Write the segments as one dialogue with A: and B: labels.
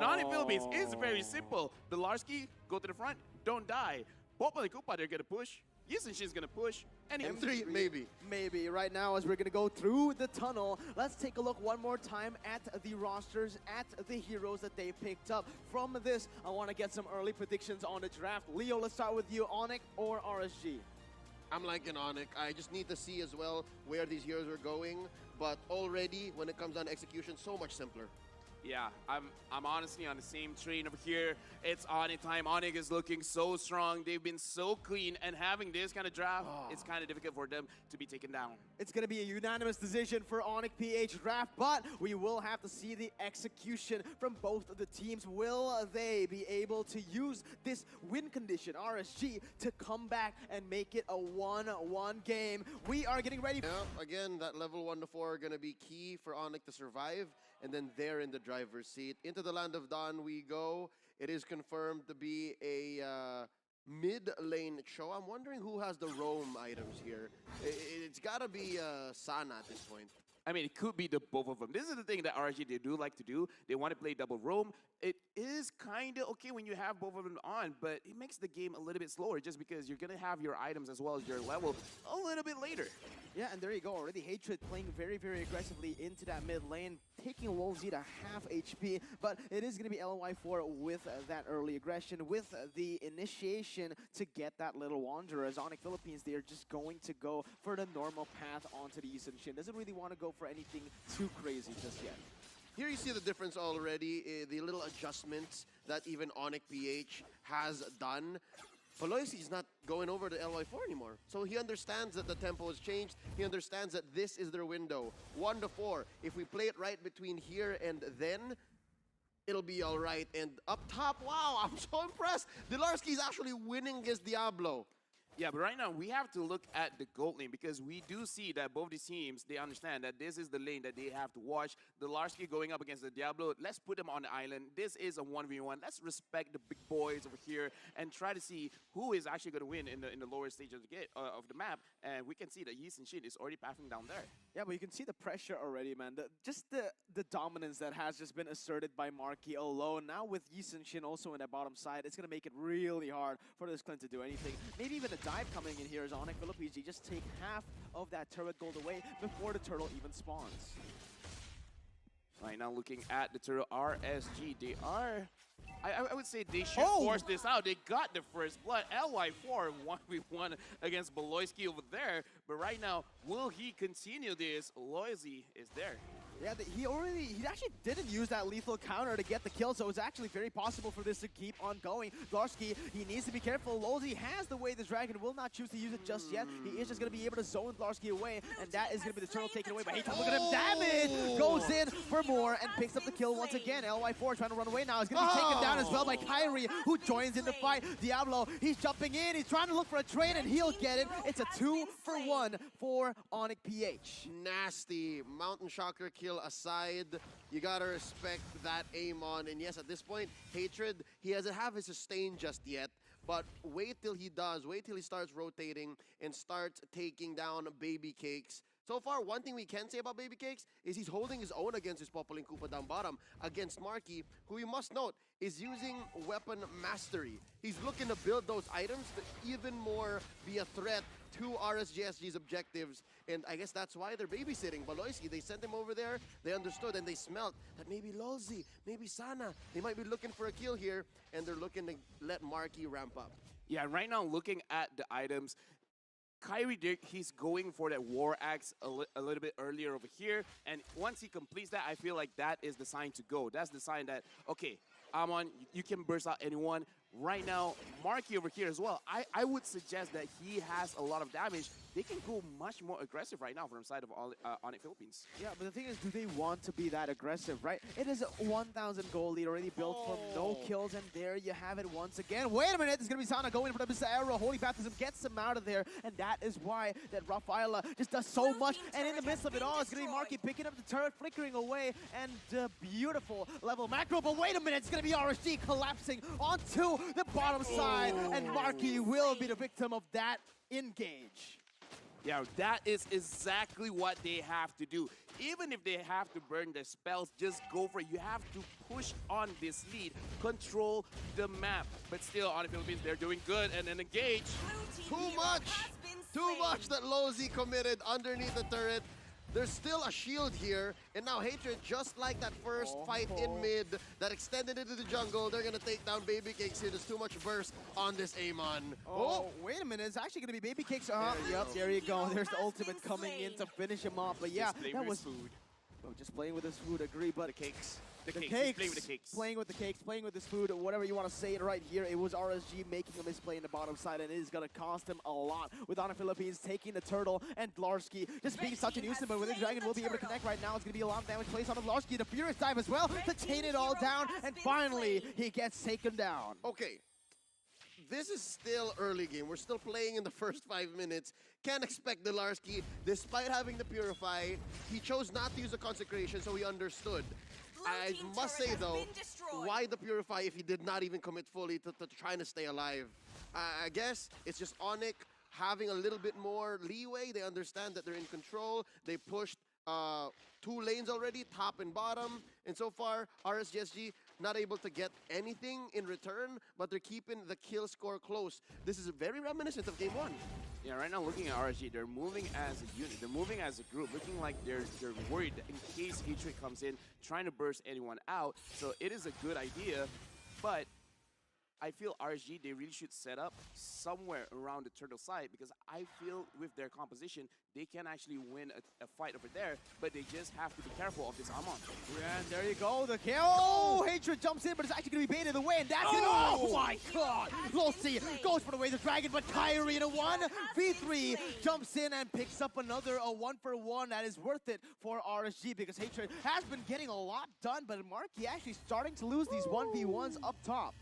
A: ONIC Philippines is very simple. Dlarskie, go to the front, don't die. Popoli Kupa, they're gonna push. Yisenshin's gonna push. And
B: M3, maybe.
C: Maybe. Right now, as we're going to go through the tunnel, let's take a look one more time at the rosters, at the heroes that they picked up. From this, I want to get some early predictions on the draft. Leo, let's start with you. ONIC or RSG?
B: I'm liking ONIC. I just need to see as well where these heroes are going. But already, when it comes down to execution, so much simpler.
A: Yeah, I'm honestly on the same train over here. It's ONIC time. ONIC is looking so strong. They've been so clean, and having this kind of draft, it's kind of difficult for them to be taken down.
C: It's going to be a unanimous decision for ONIC PH draft, but we will have to see the execution from both of the teams. Will they be able to use this win condition, RSG, to come back and make it a 1-1 game? We are getting ready.
B: Yeah, again, that level 1 to 4 are going to be key for ONIC to survive, and then they're in the driver's seat. Into the land of Dawn we go. It is confirmed to be a mid lane show. I'm wondering who has the roam items here. It's got to be Sana at this point.
A: I mean, it could be the both of them. This is the thing that RG they do like to do. They want to play double roam. It is kind of okay when you have both of them on, but it makes the game a little bit slower just because you're going to have your items as well as your level a little bit later.
C: Yeah, and there you go. Already Hatred playing very, very aggressively into that mid lane, taking LOLZ to half HP, but it is going to be LY4 with that early aggression, with the initiation to get that little Wanderer. As ONIC Philippines, they are just going to go for the normal path onto the Yisenshin. Doesn't really want to go for anything too crazy just yet.
B: Here you see the difference already, the little adjustments that even ONIC PH has done. Pelosi is not going over to LY4 anymore. So he understands that the tempo has changed. He understands that this is their window. 1 to 4. If we play it right between here and then, it'll be all right. And up top, wow, I'm so impressed. Dlarskie is actually winning against Diablo.
A: Yeah, but right now we have to look at the gold lane because we do see that both these teams, they understand that this is the lane that they have to watch. Dlarskie going up against the Diablo, let's put them on the island. This is a 1v1. Let's respect the big boys over here and try to see who is actually going to win in the lower stage of the map. And we can see that Yisenshin is already pathing down there. Yeah,
C: but you can see the pressure already, man. Just the dominance that has just been asserted by Marky alone. Now with Yisenshin also in that bottom side, it's going to make it really hard for this Clint to do anything. Maybe even a dive coming in here as ONIC Philippines. You just take half of that turret gold away before the turtle even spawns.
A: Right now looking at the turtle RSG, they are... I would say they should force this out. They got the first blood. LY4 1v1 against Beloyski over there. But right now, will he continue this? Loisy is there.
C: Yeah, he actually didn't use that lethal counter to get the kill, so it's actually very possible for this to keep on going. Dlarskie, he needs to be careful. Loisy has the way the dragon will not choose to use it just yet. He is just going to be able to zone Dlarskie away, and that is going to be the turtle taken away. But hey, look at him, damage! Goes in for more and picks up the kill once again. LY4 trying to run away now. He's going to be taken down as well by CLAYY, who joins in the fight. Diablo, he's jumping in. He's trying to look for a trade, and he'll get it. It's a 2-for-1 for ONIC PH.
B: Nasty. Mountain Shocker kill aside, you gotta respect that aim on. And yes, at this point, Hatred, he doesn't have his sustain just yet. But wait till he does. Wait till he starts rotating and starts taking down baby cakes. So far, one thing we can say about Baby Cakes is he's holding his own against his Popolin Koopa down bottom against Marky, who you must note is using weapon mastery. He's looking to build those items to even more be a threat to RSGSG's objectives. And I guess that's why they're babysitting Beloyski. They sent him over there, they understood, and they smelt that maybe Lolzy, maybe Sana, they might be looking for a kill here, and they're looking to let Marky ramp up.
A: Yeah, right now looking at the items, CLAYY, he's going for that War Axe a little bit earlier over here. And once he completes that, I feel like that is the sign to go. That's the sign that, okay, Amon, you can burst out anyone. Right now, Marky over here as well. I would suggest that he has a lot of damage. They can go much more aggressive right now from the side of ONIC Philippines.
C: Yeah, but the thing is, do they want to be that aggressive, right? It is a 1,000 goal lead already built from no kills, and there you have it once again. Wait a minute, it's going to be Sana going for the Mr. Arrow. Holy Baptism gets him out of there, and that is why that Rafaela just does so much. And in the midst of it all, it's going to be Marky picking up the turret, flickering away, and the beautiful level macro. But wait a minute, it's going to be RSG collapsing onto the bottom side, and Marky will be the victim of that engage.
A: Yeah, that is exactly what they have to do. even if they have to burn their spells, just go for it. You have to push on this lead, control the map. But still, on the Philippines, they're doing good and then engage.
B: Too much that low-Z committed underneath the turret. There's still a shield here, and now Hatred, just like that first fight in mid that extended into the jungle, they're gonna take down Baby Cakes here. There's too much burst on this Amon.
C: Oh, wait a minute, it's actually gonna be Baby Cakes. Yep, there you go. There's the ultimate coming in to finish him off. But yeah, that was
A: food.
C: Oh, just playing with his food, agree, but
A: The cakes.
C: the
A: He's
C: cakes,
A: playing with the cakes.
C: playing with the cakes, playing with his food, whatever you want to say it right here. It was RSG making a misplay in the bottom side, and it is going to cost him a lot. With Honor Philippines taking the turtle, and dlarskie just being such a nuisance, but with the dragon will be able to connect right now. It's going to be a lot of damage placed on dlarskie. The Furious dive as well to chain it all down, and finally he gets taken down.
B: Okay, this is still early game. We're still playing in the first 5 minutes. Can't expect dlarskie, despite having the Purify, he chose not to use the Consecration, so he understood. I must say though, why the Purify if he did not even commit fully to trying to stay alive? I guess it's just ONIC having a little bit more leeway. They understand that they're in control. They pushed 2 lanes already, top and bottom. And so far, RSGSG not able to get anything in return, but they're keeping the kill score close. This is very reminiscent of game 1.
A: Yeah, right now looking at RSG, they're moving as a unit. They're moving as a group, looking like they're worried in case Hatred comes in, trying to burst anyone out. So it is a good idea, but I feel RSG, they really should set up somewhere around the turtle side, because I feel with their composition, they can actually win a fight over there, but they just have to be careful of this Amon.
C: And there you go, the kill. Oh, Hatred jumps in, but it's actually going to be baited away, and that's it. Oh my god! Losi goes for the way the dragon, but CLAYY in a 1v3 jumps in and picks up another 1-for-1 that is worth it for RSG, because Hatred has been getting a lot done, but Marky actually starting to lose these 1v1s up top.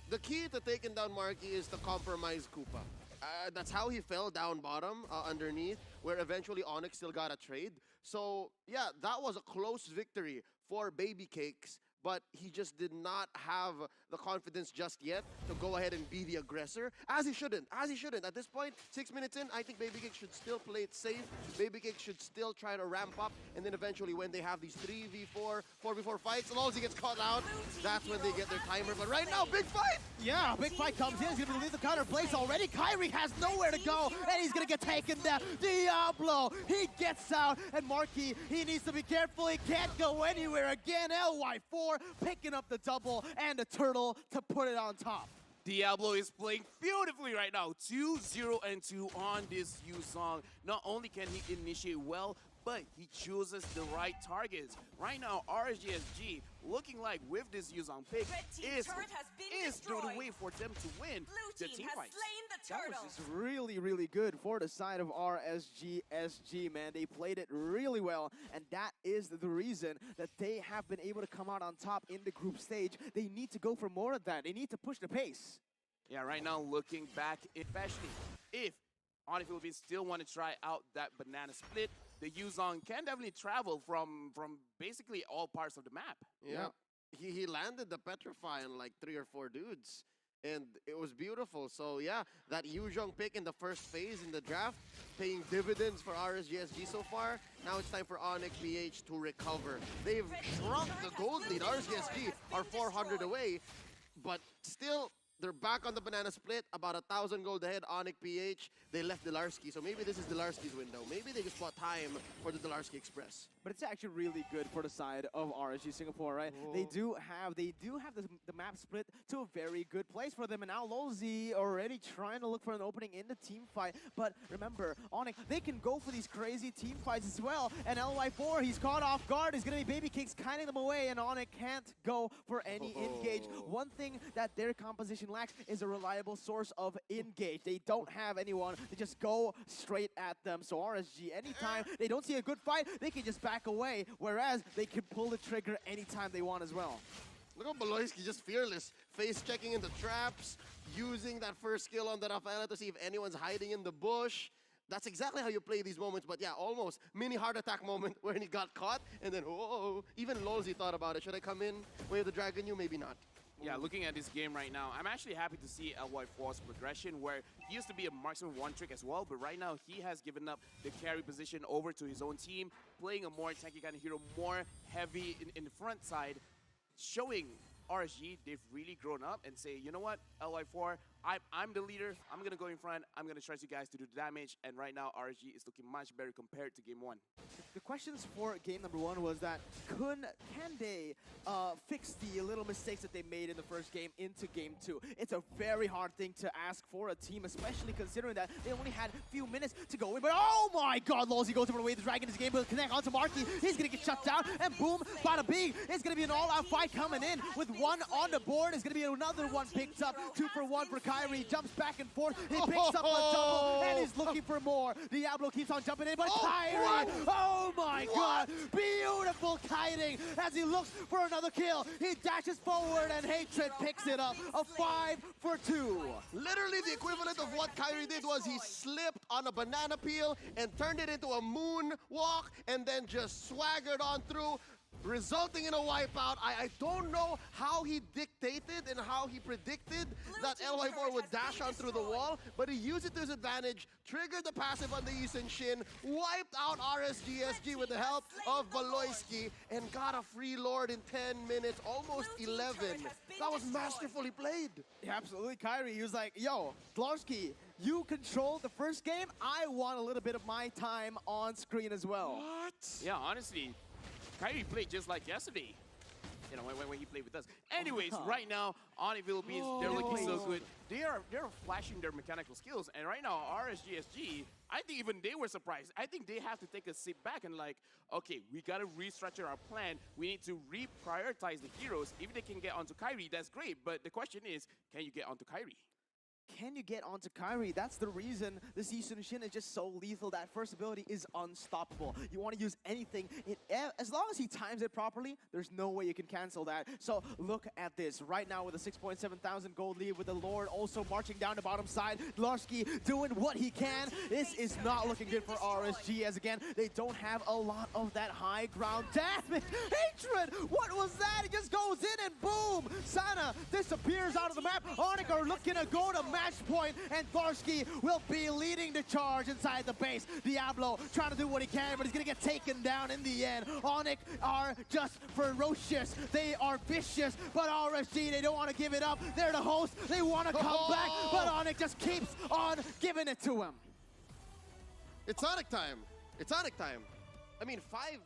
B: The key to taking down Marky is to compromise Koopa. That's how he fell down bottom underneath, where eventually ONIC still got a trade. So yeah, that was a close victory for Baby Cakes, but he just did not have the confidence just yet to go ahead and be the aggressor, as he shouldn't. At this point, 6 minutes in, I think Baby Cakes should still play it safe. Baby Cakes should still try to ramp up, and then eventually when they have these 3v4, 4v4 fights, as long as he gets caught out, that's when they get their timer. But right now, big fight!
C: Yeah, big fight comes in. He's going to leave the counter place already. CLAYY has nowhere to go, and he's going to get taken down. Diablo, he gets out, and Marky, he needs to be careful. He can't go anywhere again. LY4 picking up the double and the turtle to put it on top.
A: Diablo is playing beautifully right now. 2-0-2 on this Yuzong. Not only can he initiate well, but he chooses the right targets. Right now, RGSG looking like with this Yuzong pick is the way for them to win the team fights.
C: That was just really, really good for the side of RSGSG, man. They played it really well, and that is the reason that they have been able to come out on top in the group stage. They need to go for more of that. They need to push the pace.
A: Yeah, right now looking back, especially if ONIC Philippines still want to try out that banana split, the Yuzong can definitely travel from basically all parts of the map.
B: Yeah. He landed the Petrify on like 3 or 4 dudes, and it was beautiful. So yeah, that Yuzong pick in the first phase in the draft, paying dividends for RSGSG so far. Now it's time for ONIC PH to recover. They've shrunk the gold lead. RSGSG are 400 away, but still, they're back on the banana split, about 1,000 gold ahead. ONIC PH, they left dlarskie, so maybe this is dlarskie's window. Maybe they just bought time for the dlarskie Express.
C: But it's actually really good for the side of RSG Singapore, right?
B: Oh.
C: They do have the map split to a very good place for them, and now low-Z already trying to look for an opening in the team fight. But remember, ONIC, they can go for these crazy team fights as well. And LY4, he's caught off guard. He's gonna be Baby Cakes kiting them away, and ONIC can't go for any engage. One thing that their composition lacks is a reliable source of engage. They don't have anyone to just go straight at them. So RSG, anytime they don't see a good fight, they can just back away, whereas they can pull the trigger anytime they want as well.
B: Look at Baloyski, just fearless. Face checking into traps, using that first skill on the Rafaela to see if anyone's hiding in the bush. That's exactly how you play these moments, but yeah, almost mini heart attack moment when he got caught, and then even Lolzy thought about it. Should I come in, wave the dragon you? Maybe not.
A: Yeah, looking at this game right now, I'm actually happy to see LY4's progression, where he used to be a marksman one trick as well, but right now he has given up the carry position over to his own team, playing a more tanky kind of hero, more heavy in the front side, showing RSG they've really grown up and say, you know what, LY4, I'm the leader, I'm going to go in front, I'm going to trust you guys to do the damage, and right now RSG is looking much better compared to game 1.
C: The questions for game number 1 was that can they fix the little mistakes that they made in the first game into game 2? It's a very hard thing to ask for a team, especially considering that they only had a few minutes to go in. But oh my god, Lolzy goes over the way the Dragon is game, but connect onto Marky. He's going to get shut down, and boom, bada bing. It's going to be an all-out fight coming in with one on the board. It's going to be another one picked up. 2 for 1 for CLAYY. He jumps back and forth. He picks up a double, and he's looking for more. Diablo keeps on jumping in, but CLAYY, oh my god, beautiful kiting as he looks for another kill. He dashes forward, and Hatred picks it up. A 5 for 2.
B: Literally the equivalent of what CLAYY did was he slipped on a banana peel and turned it into a moonwalk and then just swaggered on through, resulting in a wipeout. I don't know how he dictated and how he predicted that LY4 would dash on through the wall, but he used it to his advantage, triggered the passive on the Eastern Shin, wiped out RSGSG with the help of Baloyski, and got a free lord in 10 minutes, almost 11. That was masterfully played.
C: Yeah, absolutely. CLAYY, he was like, yo, dlarskie, you controlled the first game. I want a little bit of my time on screen as well.
B: What?
A: Yeah, honestly, CLAYY played just like yesterday, you know, when he played with us. Anyways, right now, ONIC Philippines, they're looking so good. They're flashing their mechanical skills, and right now, RSGSG, I think even they were surprised. I think they have to take a sit back and like, okay, we gotta restructure our plan. We need to reprioritize the heroes. If they can get onto CLAYY, that's great, but the question is, can you get onto CLAYY?
C: Can you get onto CLAYY? That's the reason this Eastern Shin is just so lethal. That first ability is unstoppable. You want to use anything. As long as he times it properly, there's no way you can cancel that. So look at this. Right now with a 6,700 gold lead with the Lord also marching down the bottom side. dlarskie doing what he can. This is not looking good for RSG as again, they don't have a lot of that high ground. Damn it! Hatred! What was that? It just goes in and boom! Sana disappears out of the map. ONIC are looking to go to match point, and dlarskie will be leading the charge inside the base. Diablo trying to do what he can, but he's gonna get taken down in the end. ONIC are just ferocious. They are vicious, but RSG, they don't want to give it up. They're the host. They want to come back, but ONIC just keeps on giving it to him.
B: It's ONIC time. It's ONIC time. I mean, 5